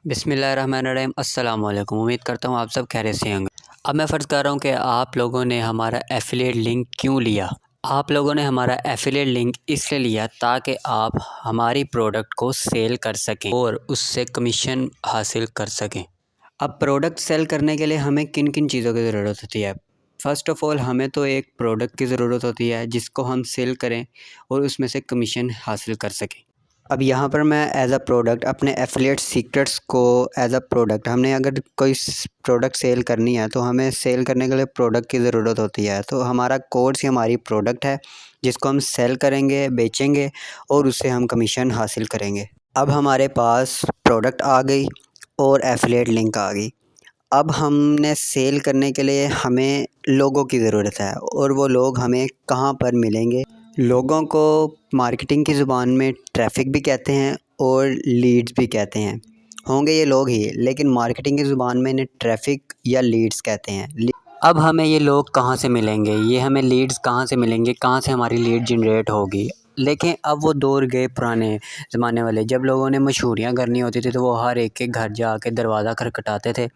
बिस्मिल्लाहिर्रहमानिर्रहीम अस्सलाम वालेकुम। उम्मीद करता हूँ आप सब खैरियत से होंगे। अब मैं फ़र्ज़ कर रहा हूँ कि आप लोगों ने हमारा एफ़िलिएट लिंक क्यों लिया। आप लोगों ने हमारा एफ़िलिएट लिंक इसलिए लिया ताकि आप हमारी प्रोडक्ट को सेल कर सकें और उससे कमीशन हासिल कर सकें। अब प्रोडक्ट सेल करने के लिए हमें किन किन चीज़ों की ज़रूरत होती है। फ़र्स्ट ऑफ़ ऑल हमें तो एक प्रोडक्ट की ज़रूरत होती है जिसको हम सेल करें और उसमें से कमीशन हासिल कर सकें। अब यहाँ पर मैं एज़ अ प्रोडक्ट अपने एफ़िलिएट सीक्रेट्स को एज़ अ प्रोडक्ट हमने अगर कोई प्रोडक्ट सेल करनी है तो हमें सेल करने के लिए प्रोडक्ट की ज़रूरत होती है। तो हमारा कोर्स ही हमारी प्रोडक्ट है जिसको हम सेल करेंगे, बेचेंगे और उससे हम कमीशन हासिल करेंगे। अब हमारे पास प्रोडक्ट आ गई और एफ़िलिएट लिंक आ गई। अब हमने सेल करने के लिए हमें लोगों की ज़रूरत है और वो लोग हमें कहाँ पर मिलेंगे। लोगों को मार्केटिंग की ज़ुबान में ट्रैफ़िक भी कहते हैं और लीड्स भी कहते हैं। होंगे ये लोग ही, लेकिन मार्केटिंग की ज़ुबान में इन्हें ट्रैफ़िक या लीड्स कहते हैं। अब हमें ये लोग कहाँ से मिलेंगे, ये हमें लीड्स कहाँ से मिलेंगे, कहाँ से हमारी लीड जनरेट होगी। लेकिन अब वो दौर गए पुराने ज़माने वाले, जब लोगों ने मशहूरियाँ करनी होती थी तो वो हर एक के घर जाके दरवाज़ा खटखटाते थे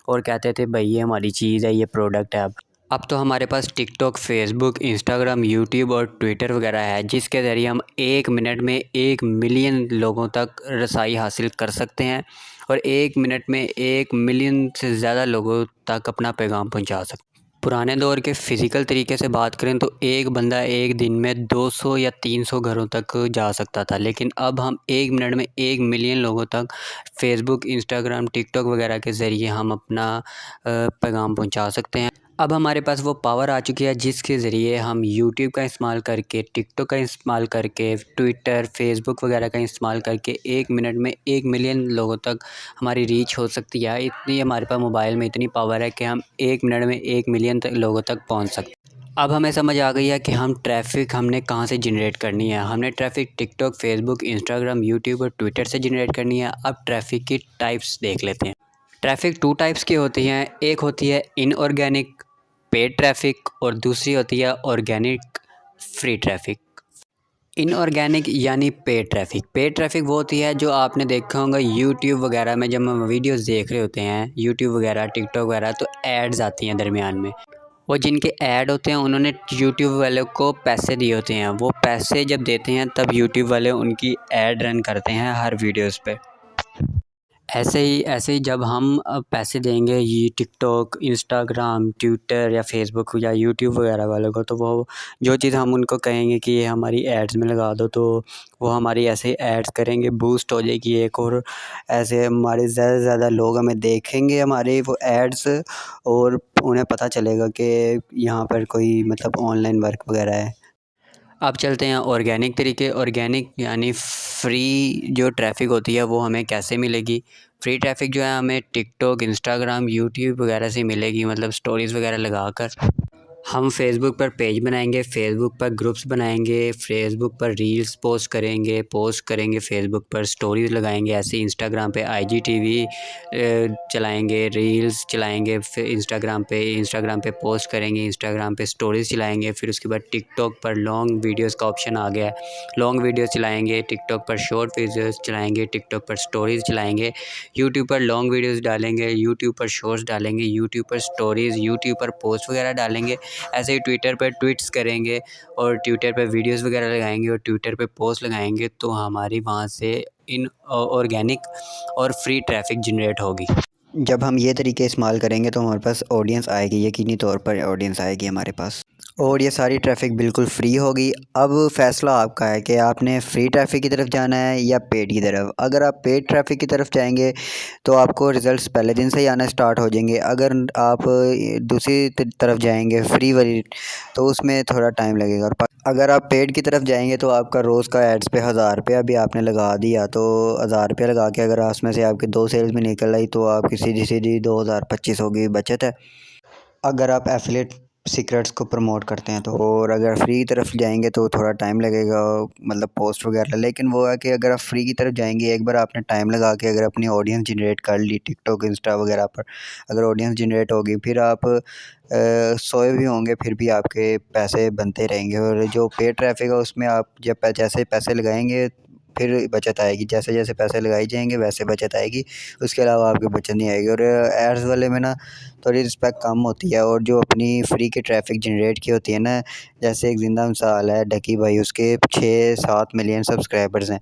और कहते थे भाई ये हमारी चीज़ है, ये प्रोडक्ट है। अब तो हमारे पास टिकटॉक, फेसबुक, इंस्टाग्राम, यूट्यूब और ट्विटर वगैरह है जिसके ज़रिए हम 1 मिनट में 1 मिलियन लोगों तक रसाई हासिल कर सकते हैं और 1 मिनट में 1 मिलियन से ज़्यादा लोगों तक अपना पैगाम पहुंचा सकते हैं। पुराने दौर के फ़िज़िकल तरीके से बात करें तो एक बंदा एक दिन में 200 या 300 घरों तक जा सकता था, लेकिन अब हम 1 मिनट में 1 मिलियन लोगों तक फेसबुक, इंस्टाग्राम, टिकटॉक वगैरह के ज़रिए हम अपना पैगाम पहुंचा सकते हैं। अब हमारे पास वो पावर आ चुकी है जिसके ज़रिए हम यूट्यूब का इस्तेमाल करके, टिकटॉक का इस्तेमाल करके, ट्विटर, फेसबुक वगैरह का इस्तेमाल करके 1 मिनट में 1 मिलियन लोगों तक हमारी रीच हो सकती है। इतनी हमारे पास मोबाइल में इतनी पावर है कि हम 1 मिनट में 1 मिलियन लोगों तक पहुंच सकते हैं। अब हमें समझ आ गई है कि हम ट्रैफ़िक हमने कहाँ से जनरेट करनी है। हमने traffic TikTok, Facebook, Instagram, YouTube और ट्विटर से जनरेट करनी है। अब ट्रैफ़िक की टाइप्स देख लेते हैं। ट्रैफ़िक 2 टाइप्स की होती हैं। एक होती है इनऑर्गेनिक पेड ट्रैफ़िक और दूसरी होती है ऑर्गेनिक फ्री ट्रैफ़िक। इनऑर्गेनिक यानी पेड ट्रैफ़िक वो होती है जो आपने देखा होगा यूट्यूब वगैरह में, जब हम वीडियोस देख रहे होते हैं यूट्यूब वगैरह, टिकटॉक वगैरह, तो एड्स आती हैं दरमियान में। वो जिनके ऐड होते हैं उन्होंने यूट्यूब वाले को पैसे दिए होते हैं। वो पैसे जब देते हैं तब यूट्यूब वाले उनकी ऐड रन करते हैं हर वीडियोस पे। ऐसे ही जब हम पैसे देंगे ये टिकटॉक, इंस्टाग्राम, ट्विटर या फेसबुक या यूट्यूब वगैरह वालों को, तो वो जो चीज़ हम उनको कहेंगे कि ये हमारी एड्स में लगा दो, तो वो हमारी ऐसे ही एड्स करेंगे, बूस्ट हो जाएगी एक और ऐसे हमारे ज़्यादा से ज़्यादा लोग हमें देखेंगे हमारे वो एड्स, और उन्हें पता चलेगा कि यहाँ पर कोई मतलब ऑनलाइन वर्क वगैरह है। अब चलते हैं ऑर्गेनिक तरीके। ऑर्गेनिक यानी फ्री जो ट्रैफ़िक होती है वो हमें कैसे मिलेगी। फ्री ट्रैफ़िक जो है हमें टिकटॉक, इंस्टाग्राम, यूट्यूब वगैरह से मिलेगी, मतलब स्टोरीज़ वगैरह लगाकर। हम फेसबुक पर पेज बनाएंगे, फेसबुक पर ग्रुप्स बनाएंगे, फेसबुक पर रील्स पोस्ट करेंगे, फेसबुक पर स्टोरीज़ लगाएंगे। ऐसे इंस्टाग्राम पे आईजीटीवी चलाएंगे, रील्स चलाएंगे, फिर इंस्टाग्राम पे पोस्ट करेंगे, इंस्टाग्राम पे स्टोरीज़ चलाएंगे। फिर उसके बाद टिकटॉक पर लॉन्ग वीडियोस का ऑप्शन आ गया है, लॉन्ग वीडियोस चलाएंगे। टिकटॉक पर शॉर्ट वीडियोस चलाएंगे, टिकटॉक पर स्टोरीज़ चलाएंगे। यूट्यूब पर लॉन्ग वीडियोस डालेंगे, यूट्यूब पर शॉर्ट्स डालेंगे, यूट्यूब पर स्टोरीज़, यूट्यूब पर पोस्ट वगैरह डालेंगे। ऐसे ही ट्विटर पर ट्वीट्स करेंगे और ट्विटर पर वीडियोस वगैरह लगाएंगे और ट्विटर पे पोस्ट लगाएंगे, तो हमारी वहाँ से इन ऑर्गेनिक और फ्री ट्रैफ़िक जनरेट होगी। जब हम ये तरीके इस्तेमाल करेंगे तो हमारे पास ऑडियंस आएगी, यकीनी तौर पर ऑडियंस आएगी हमारे पास, और ये सारी ट्रैफ़िक बिल्कुल फ्री होगी। अब फ़ैसला आपका है कि आपने फ्री ट्रैफ़िक की तरफ जाना है या पेड की तरफ। अगर आप पेड ट्रैफ़िक की तरफ जाएंगे तो आपको रिज़ल्ट्स पहले दिन से ही आना स्टार्ट हो जाएंगे। अगर आप दूसरी तरफ जाएंगे फ्री वाली, तो उसमें थोड़ा टाइम लगेगा। और अगर आप पेड की तरफ जाएंगे तो आपका रोज़ का एड्स पे 1000 रुपया भी आपने लगा दिया, तो 1000 रुपया लगा के अगर उसमें से आपके 2 सेल्स भी निकल आई तो आपकी सीधी सीधी 2025 की बचत है। अगर आप एफिलिएट सीक्रेट्स को प्रमोट करते हैं तो। और अगर फ्री की तरफ जाएंगे तो थोड़ा टाइम लगेगा, मतलब पोस्ट वगैरह। लेकिन वो है कि अगर आप फ्री की तरफ जाएंगे, एक बार आपने टाइम लगा के अगर अपनी ऑडियंस जनरेट कर ली टिकटॉक, इंस्टा वगैरह पर, अगर ऑडियंस जनरेट होगी, फिर आप सोए भी होंगे फिर भी आपके पैसे बनते रहेंगे। और जो पेड ट्रैफिक है उसमें आप जब जैसे पैसे लगाएंगे फिर बचत आएगी। जैसे जैसे पैसे लगाई जाएंगे वैसे बचत आएगी, उसके अलावा आपकी बचत नहीं आएगी। और एड्स वाले में ना थोड़ी रिस्पेक्ट कम होती है, और जो अपनी फ्री की ट्रैफिक जनरेट की होती है ना, जैसे एक ज़िंदा मिसाल है डकी भाई, उसके 6-7 मिलियन सब्सक्राइबर्स हैं।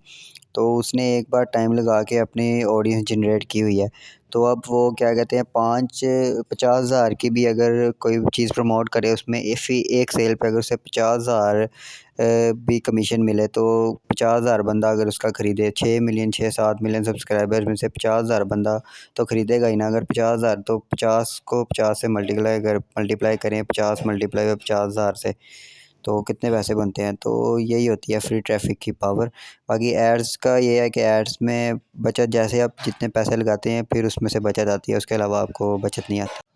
तो उसने एक बार टाइम लगा के अपनी ऑडियंस जनरेट की हुई है। तो अब वो क्या कहते हैं, 50,000 की भी अगर कोई चीज़ प्रमोट करे, उसमें इफ़ एक सेल पे अगर उसे 50,000 भी कमीशन मिले, तो 50,000 बंदा अगर उसका ख़रीदे, 6 मिलियन 6-7 मिलियन सब्सक्राइबर्स में से 50,000 बंदा तो ख़रीदेगा ही ना। अगर 50,000, तो 50 को 50 से मल्टीप्लाई करें, 50 मल्टीप्लाई 50,000 से, तो कितने पैसे बनते हैं। तो यही होती है फ्री ट्रैफिक की पावर। बाकी एड्स का ये है कि एड्स में बचत, जैसे आप जितने पैसे लगाते हैं फिर उसमें से बचत आती है, उसके अलावा आपको बचत नहीं आती।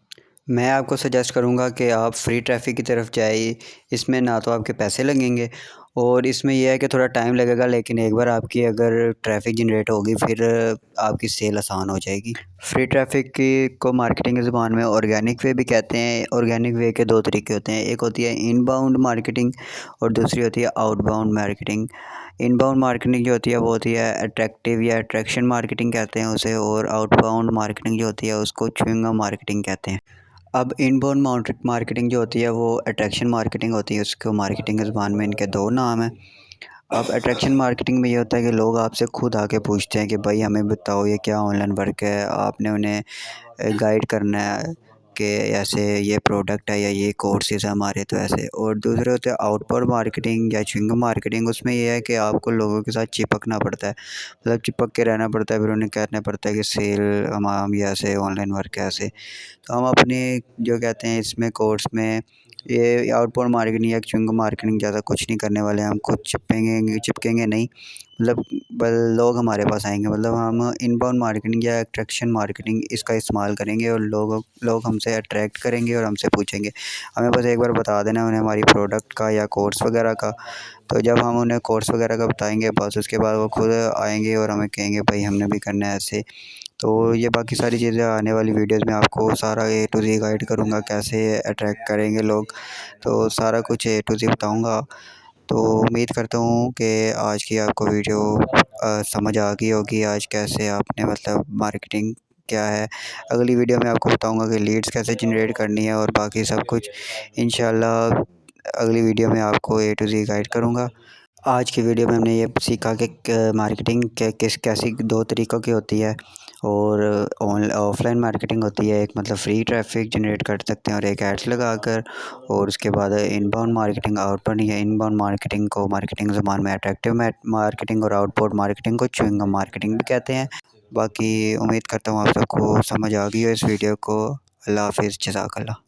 मैं आपको सजेस्ट करूँगा कि आप फ्री ट्रैफिक की तरफ जाइए। इसमें ना तो आपके पैसे लगेंगे, और इसमें यह है कि थोड़ा टाइम लगेगा, लेकिन एक बार आपकी अगर ट्रैफिक जनरेट होगी फिर आपकी सेल आसान हो जाएगी। फ्री ट्रैफिक की को मार्केटिंग की ज़ुबान में ऑर्गेनिक वे भी कहते हैं। ऑर्गेनिक वे के दो तरीके होते हैं, एक होती है इनबाउंड मार्केटिंग और दूसरी होती है आउटबाउंड मार्केटिंग। इनबाउंड मार्केटिंग जो होती है वो होती है अट्रैक्टिव या अट्रैक्शन मार्केटिंग कहते हैं उसे, और आउटबाउंड मार्केटिंग जो होती है उसको च्युइंग गम मार्केटिंग कहते हैं। अब इनबाउंड मार्केटिंग जो होती है वो अट्रैक्शन मार्केटिंग होती है, उसको मार्केटिंग की ज़ुबान में इनके दो नाम हैं। अब अट्रैक्शन मार्केटिंग में ये होता है कि लोग आपसे खुद आके पूछते हैं कि भाई हमें बताओ ये क्या ऑनलाइन वर्क है, आपने उन्हें गाइड करना है कि ऐसे ये प्रोडक्ट है या ये कोर्सेज है हमारे, तो ऐसे। और दूसरे होते हैं आउटबाउंड मार्केटिंग या च्युइंगम मार्केटिंग। उसमें ये है कि आपको लोगों के साथ चिपकना पड़ता है, मतलब चिपक के रहना पड़ता है, फिर उन्हें कहना पड़ता है कि सेल हम ये ऐसे ऑनलाइन वर्क है ऐसे। तो हम अपने जो कहते हैं इसमें कोर्स में ये आउटबाउंड मार्केटिंग या च्युइंगम मार्केटिंग ज़्यादा कुछ नहीं करने वाले हैं। हम खुद चिपकेंगे नहीं, मतलब बल लोग हमारे पास आएंगे। मतलब हम इनबाउंड मार्केटिंग या अट्रैक्शन मार्केटिंग इसका इस्तेमाल करेंगे, और लोग हमसे अट्रैक्ट करेंगे और हमसे पूछेंगे। हमें बस एक बार बता देना उन्हें हमारी प्रोडक्ट का या कोर्स वगैरह का। तो जब हम उन्हें कोर्स वगैरह का बताएंगे, बस उसके बाद वो खुद आएंगे और हमें कहेंगे भाई हमने भी करना है ऐसे। तो ये बाकी सारी चीज़ें आने वाली वीडियोज़ में आपको सारा ए टू ज़ेड गाइड करूँगा, कैसे अट्रैक्ट करेंगे लोग, तो सारा कुछ ए टू ज़ेड बताऊँगा। तो उम्मीद करता हूँ कि आज की आपको वीडियो समझ आ गई होगी, आज कैसे आपने मतलब मार्केटिंग क्या है। अगली वीडियो में आपको बताऊँगा कि लीड्स कैसे जनरेट करनी है, और बाकी सब कुछ इंशाल्लाह अगली वीडियो में आपको ए टू ज़ेड गाइड करूँगा। आज की वीडियो में हमने ये सीखा कि मार्केटिंग कैसी दो तरीक़ों की होती है, और ऑफलाइन मार्केटिंग होती है एक, मतलब फ्री ट्रैफिक जनरेट कर सकते हैं और एक एड्स लगाकर। और उसके बाद इनबाउंड मार्केटिंग, आउटबाउंड या इनबाउंड मार्केटिंग को मार्केटिंग ज़बान में अट्रैक्टिव मार्केटिंग और आउटबाउंड मार्केटिंग को च्युइंगम मार्केटिंग भी कहते हैं। बाकी उम्मीद करता हूँ आप सबको समझ आ गई हो इस वीडियो को। अल्लाह हाफ़िज़, जज़ाकल्लाह।